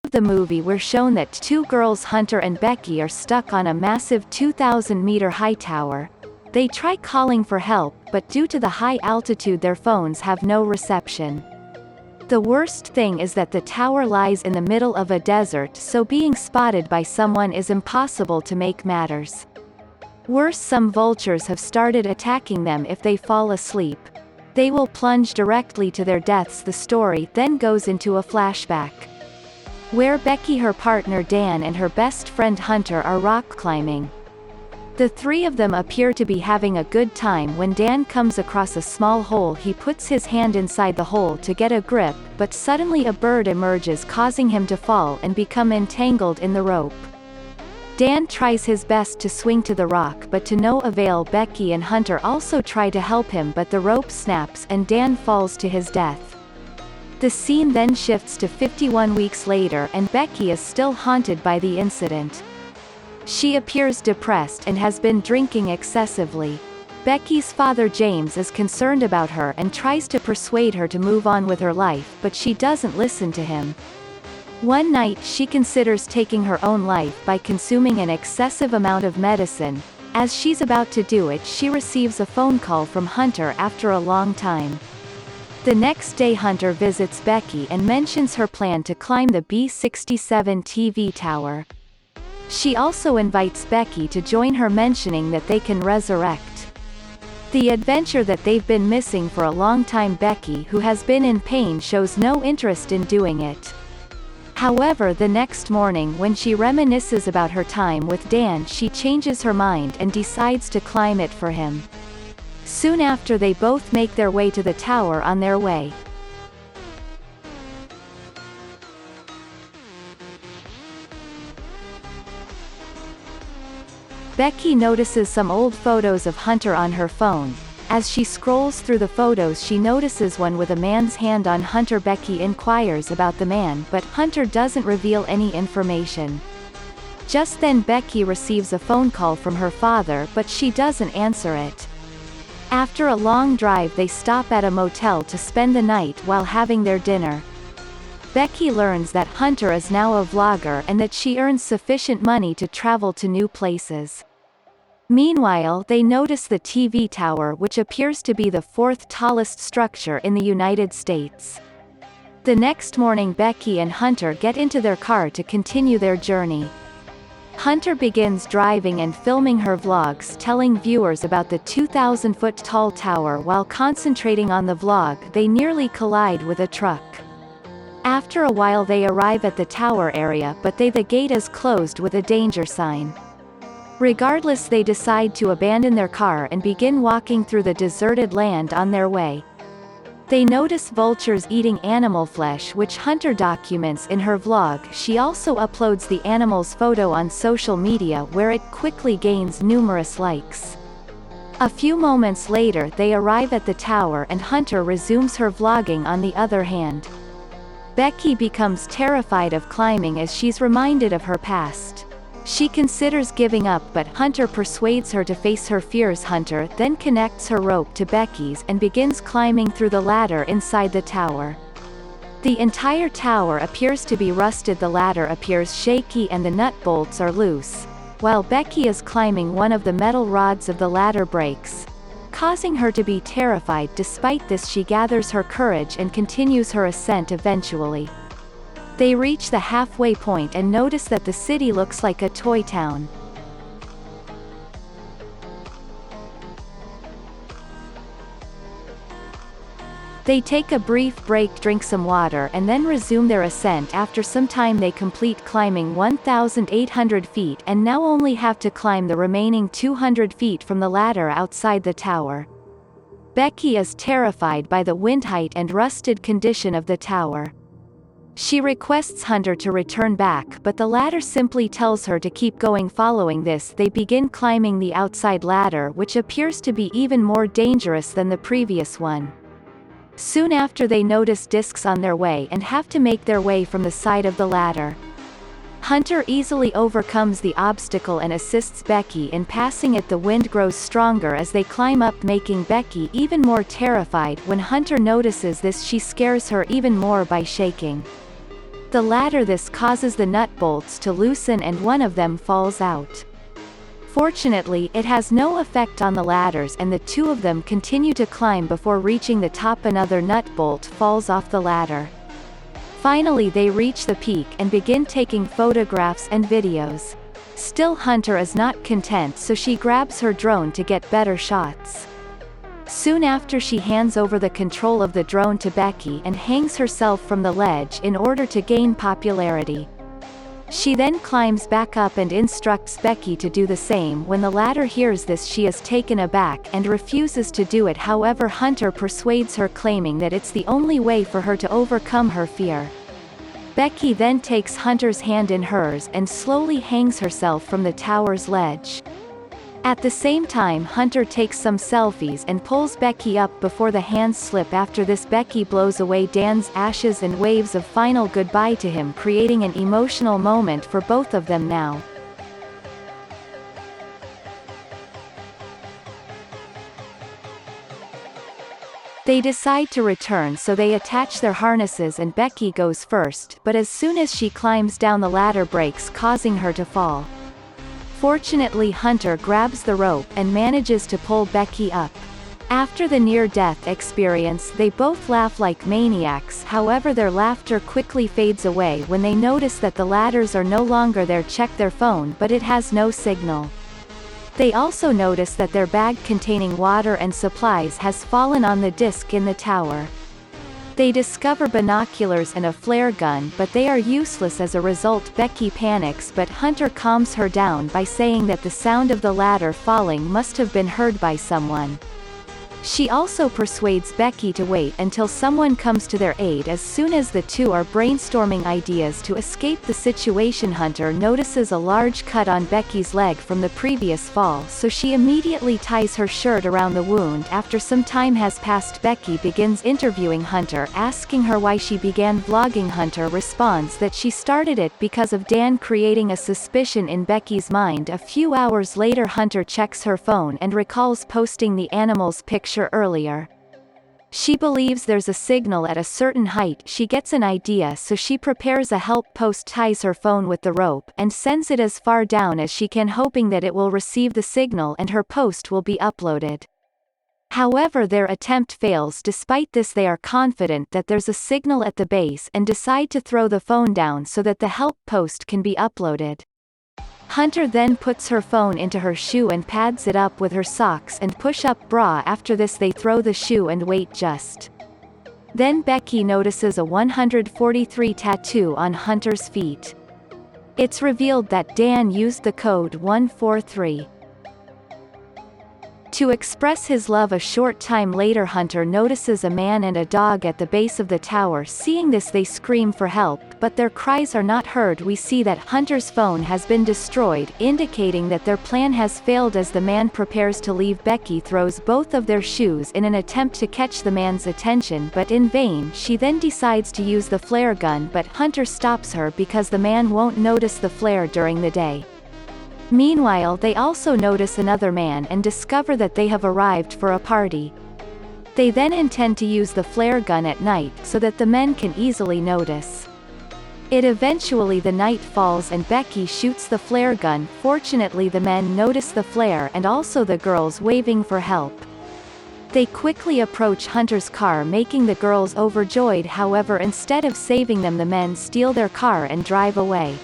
The movie we're shown that two girls, Hunter and Becky, are stuck on a massive 2,000-meter high tower. They try calling for help, but due to the high altitude their phones have no reception. The worst thing is that the tower lies in the middle of a desert, so being spotted by someone is impossible to make matters worse. Some vultures have started attacking them if they fall asleep. They will plunge directly to their deaths. The story then goes into a flashback, where Becky, her partner Dan, and her best friend Hunter are rock climbing. The three of them appear to be having a good time when Dan comes across a small hole. He puts his hand inside the hole to get a grip, but suddenly a bird emerges, causing him to fall and become entangled in the rope. Dan tries his best to swing to the rock, but to no avail. Becky and Hunter also try to help him, but the rope snaps and Dan falls to his death. The scene then shifts to 51 weeks later, and Becky is still haunted by the incident. She appears depressed and has been drinking excessively. Becky's father James is concerned about her and tries to persuade her to move on with her life, but she doesn't listen to him. One night she considers taking her own life by consuming an excessive amount of medicine. As she's about to do it, she receives a phone call from Hunter after a long time. The next day Hunter visits Becky and mentions her plan to climb the B67 TV tower. She also invites Becky to join her, mentioning that they can resurrect the adventure that they've been missing for a long time. Becky, who has been in pain, shows no interest in doing it. However, the next morning when she reminisces about her time with Dan, she changes her mind and decides to climb it for him. Soon after, they both make their way to the tower. On their way, Becky notices some old photos of Hunter on her phone. As she scrolls through the photos, she notices one with a man's hand on Hunter. Becky inquires about the man, but Hunter doesn't reveal any information. Just then Becky receives a phone call from her father, but she doesn't answer it. After a long drive, they stop at a motel to spend the night while having their dinner. Becky learns that Hunter is now a vlogger and that she earns sufficient money to travel to new places. Meanwhile, they notice the TV tower, which appears to be the fourth tallest structure in the United States. The next morning, Becky and Hunter get into their car to continue their journey. Hunter begins driving and filming her vlogs, telling viewers about the 2,000-foot tall tower. While concentrating on the vlog, they nearly collide with a truck. After a while they arrive at the tower area, but the gate is closed with a danger sign. Regardless, they decide to abandon their car and begin walking through the deserted land. On their way, they notice vultures eating animal flesh, which Hunter documents in her vlog. She also uploads the animal's photo on social media, where it quickly gains numerous likes. A few moments later they arrive at the tower and Hunter resumes her vlogging. On the other hand, Becky becomes terrified of climbing as she's reminded of her past. She considers giving up, but Hunter persuades her to face her fears. Hunter then connects her rope to Becky's and begins climbing through the ladder inside the tower. The entire tower appears to be rusted. The ladder appears shaky and the nut bolts are loose. While Becky is climbing, one of the metal rods of the ladder breaks, causing her to be terrified. Despite this, she gathers her courage and continues her ascent. Eventually, they reach the halfway point and notice that the city looks like a toy town. They take a brief break, drink some water, and then resume their ascent. After some time they complete climbing 1,800 feet and now only have to climb the remaining 200 feet from the ladder outside the tower. Becky is terrified by the wind height and rusted condition of the tower. She requests Hunter to return back, but the latter simply tells her to keep going. Following this, they begin climbing the outside ladder, which appears to be even more dangerous than the previous one. Soon after, they notice discs on their way and have to make their way from the side of the ladder. Hunter easily overcomes the obstacle and assists Becky in passing it. The wind grows stronger as they climb up, making Becky even more terrified. When Hunter notices this, she scares her even more by shaking. The latter. This causes the nut bolts to loosen and one of them falls out. Fortunately, it has no effect on the ladders and the two of them continue to climb before reaching the top. Another nut bolt falls off the ladder. Finally they reach the peak and begin taking photographs and videos. Still, Hunter is not content, so she grabs her drone to get better shots. Soon after, she hands over the control of the drone to Becky and hangs herself from the ledge in order to gain popularity. She then climbs back up and instructs Becky to do the same. When the latter hears this, she is taken aback and refuses to do it. However, Hunter persuades her, claiming that it's the only way for her to overcome her fear. Becky then takes Hunter's hand in hers and slowly hangs herself from the tower's ledge. At the same time, Hunter takes some selfies and pulls Becky up before the hands slip. After this, Becky blows away Dan's ashes and waves a final goodbye to him, creating an emotional moment for both of them now. They decide to return, so they attach their harnesses and Becky goes first, but as soon as she climbs down, the ladder breaks, causing her to fall. Fortunately, Hunter grabs the rope and manages to pull Becky up. After the near-death experience, they both laugh like maniacs. However, their laughter quickly fades away when they notice that the ladders are no longer there. Check their phone, but it has no signal. They also notice that their bag containing water and supplies has fallen on the disc in the tower. They discover binoculars and a flare gun, but they are useless. As a result, Becky panics, but Hunter calms her down by saying that the sound of the ladder falling must have been heard by someone. She also persuades Becky to wait until someone comes to their aid. As soon as the two are brainstorming ideas to escape the situation, Hunter notices a large cut on Becky's leg from the previous fall, so she immediately ties her shirt around the wound. After some time has passed, Becky begins interviewing Hunter, asking her why she began vlogging. Hunter responds that she started it because of Dan, creating a suspicion in Becky's mind. A few hours later, Hunter checks her phone and recalls posting the animal's picture earlier. She believes there's a signal at a certain height. She gets an idea, so she prepares a help post, ties her phone with the rope, and sends it as far down as she can, hoping that it will receive the signal and her post will be uploaded. However, their attempt fails. Despite this, they are confident that there's a signal at the base and decide to throw the phone down so that the help post can be uploaded. Hunter then puts her phone into her shoe and pads it up with her socks and push-up bra. After this, they throw the shoe and wait. Just then Becky notices a 143 tattoo on Hunter's feet. It's revealed that Dan used the code 143 to express his love. A short time later, Hunter notices a man and a dog at the base of the tower. Seeing this, they scream for help, but their cries are not heard. We see that Hunter's phone has been destroyed, indicating that their plan has failed. As the man prepares to leave, Becky throws both of their shoes in an attempt to catch the man's attention, but in vain. She then decides to use the flare gun, but Hunter stops her because the man won't notice the flare during the day. Meanwhile, they also notice another man and discover that they have arrived for a party. They then intend to use the flare gun at night so that the men can easily notice it. Eventually the night falls and Becky shoots the flare gun. Fortunately, the men notice the flare and also the girls waving for help. They quickly approach Hunter's car, making the girls overjoyed. However, instead of saving them, the men steal their car and drive away.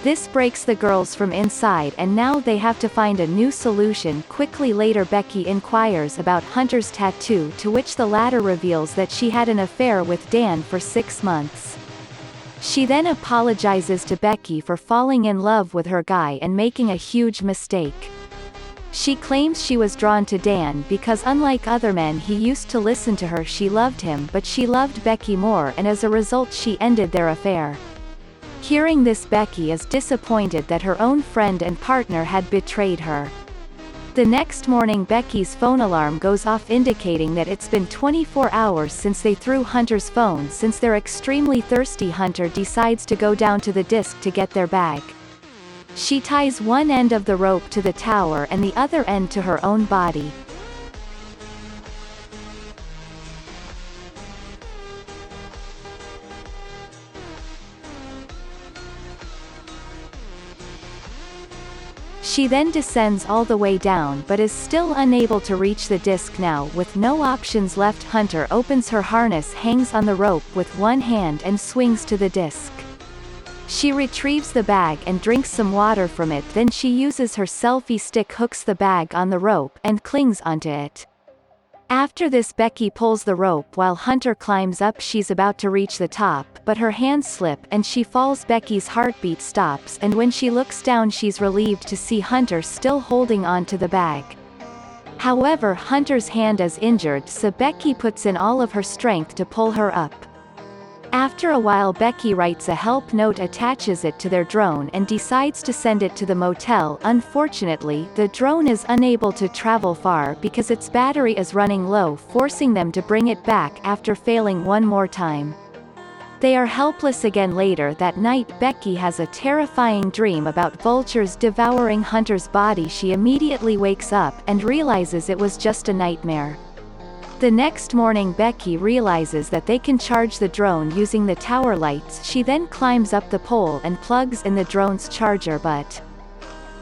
This breaks the girls from inside and now they have to find a new solution. Quickly later, Becky inquires about Hunter's tattoo, to which the latter reveals that she had an affair with Dan for 6 months. She then apologizes to Becky for falling in love with her guy and making a huge mistake. She claims she was drawn to Dan because, unlike other men, he used to listen to her. She loved him, but she loved Becky more, and as a result she ended their affair. Hearing this, Becky is disappointed that her own friend and partner had betrayed her. The next morning, Becky's phone alarm goes off, indicating that it's been 24 hours since they threw Hunter's phone. Since they're extremely thirsty, Hunter decides to go down to the disc to get their bag. She ties one end of the rope to the tower and the other end to her own body. She then descends all the way down but is still unable to reach the disc. Now with no options left, Hunter opens her harness, hangs on the rope with one hand and swings to the disc. She retrieves the bag and drinks some water from it, then she uses her selfie stick, hooks the bag on the rope and clings onto it. After this, Becky pulls the rope while Hunter climbs up. She's about to reach the top, but her hands slip and she falls. Becky's heartbeat stops, and when she looks down she's relieved to see Hunter still holding on to the bag. However, Hunter's hand is injured, so Becky puts in all of her strength to pull her up. After a while, Becky writes a help note, attaches it to their drone and decides to send it to the motel. Unfortunately, the drone is unable to travel far because its battery is running low, forcing them to bring it back after failing one more time. They are helpless again. Later that night, Becky has a terrifying dream about vultures devouring Hunter's body. She immediately wakes up and realizes it was just a nightmare. The next morning, Becky realizes that they can charge the drone using the tower lights. She then climbs up the pole and plugs in the drone's charger, but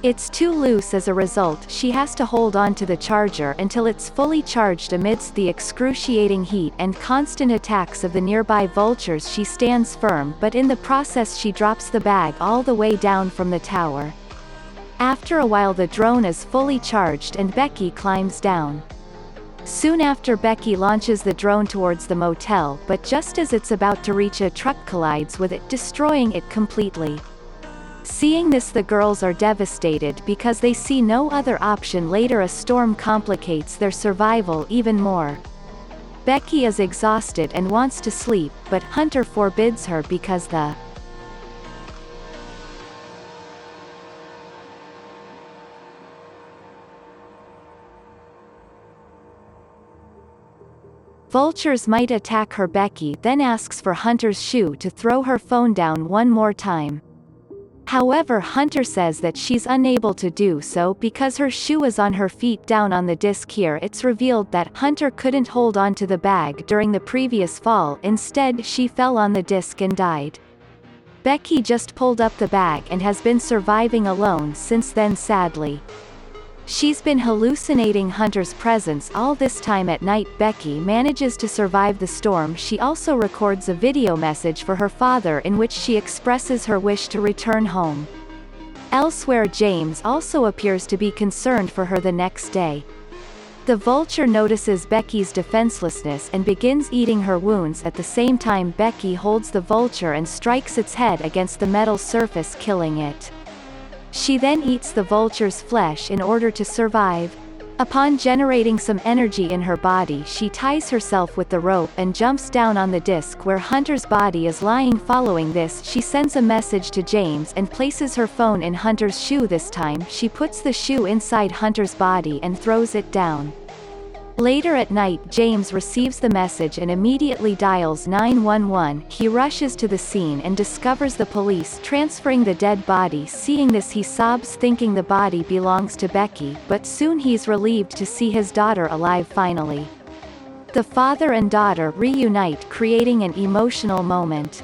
it's too loose. As a result, she has to hold on to the charger until it's fully charged. Amidst the excruciating heat and constant attacks of the nearby vultures, she stands firm, but in the process she drops the bag all the way down from the tower. After a while, the drone is fully charged and Becky climbs down. Soon after, Becky launches the drone towards the motel, but just as it's about to reach, a truck collides with it, destroying it completely. Seeing this, the girls are devastated because they see no other option. Later, a storm complicates their survival even more. Becky is exhausted and wants to sleep, but Hunter forbids her because the vultures might attack her. Becky then asks for Hunter's shoe to throw her phone down one more time. However, Hunter says that she's unable to do so because her shoe is on her feet down on the disc. Here it's revealed that Hunter couldn't hold on to the bag during the previous fall. Instead, she fell on the disc and died. Becky just pulled up the bag and has been surviving alone since then. Sadly, she's been hallucinating Hunter's presence all this time. At night, Becky manages to survive the storm. She also records a video message for her father in which she expresses her wish to return home. Elsewhere, James also appears to be concerned for her the next day. The vulture notices Becky's defenselessness and begins eating her wounds. At the same time, Becky holds the vulture and strikes its head against the metal surface, killing it. She then eats the vulture's flesh in order to survive. Upon generating some energy in her body, she ties herself with the rope and jumps down on the disc where Hunter's body is lying. Following this, she sends a message to James and places her phone in Hunter's shoe. This time, she puts the shoe inside Hunter's body and throws it down. Later at night, James receives the message and immediately dials 911. He rushes to the scene and discovers the police transferring the dead body. Seeing this, he sobs, thinking the body belongs to Becky, but soon he's relieved to see his daughter alive finally. The father and daughter reunite, creating an emotional moment.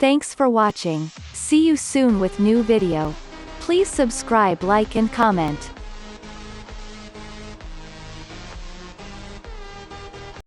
Thanks for watching. See you soon with new video. Please subscribe, like and comment.